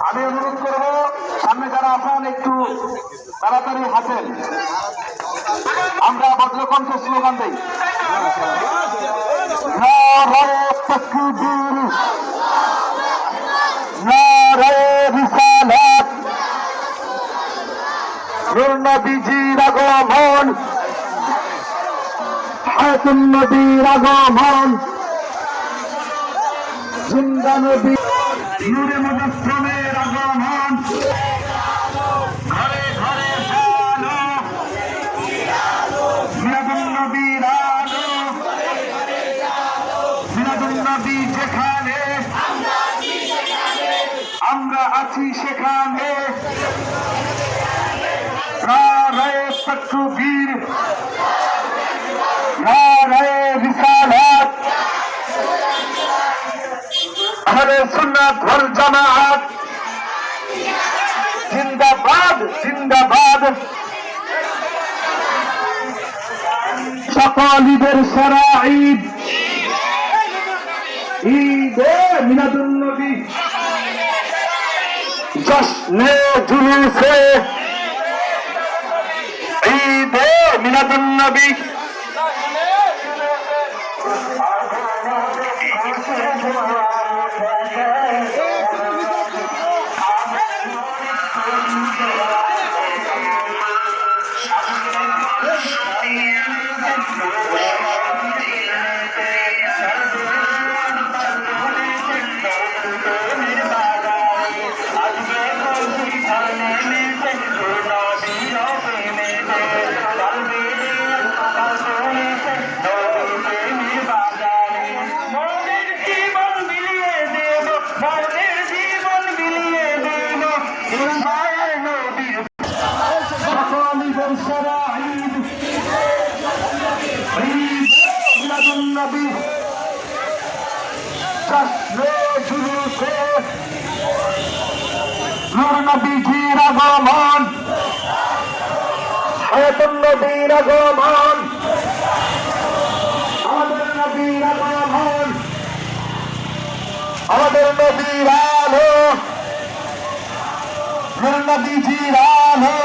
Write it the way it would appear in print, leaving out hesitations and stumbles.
আমি অনুরোধ করবো সামনে যারা আছেন একটু তাড়াতাড়ি হাসেন। আমরা বজ্রকণ্ঠে স্লোগান দিই, নারায়ে তাকবীর, নারায়ে রিসালাত, নূর নবীজির আগমন, হায়াতুন নবীর আগমন, জিন্দা নবী নূরে মুজাসসামের আগমন, ঘরে ঘরে আলো, মিলাদুন নবীর আলো, মিলাদুন নবী যেখানে আমরা আছি সেখানে, নারায়ে তাকবীর, নারায়ে রিসালাত, আহলে সুন্নাত ওয়াল জামাআত জিন্দাবাদ জিন্দাবাদ। সকল ঈদের সেরা ঈদ, ঈদে মিলাদুন নবী, জশ্নে জুলুসে ঈদে মিলাদুন নবী। নূর নবীজির আগমন, হায়াতুন নবীর আগমন, আমাদের নবীর আগমন, আমাদের নবীর আলো, নূর নবীজির আলো।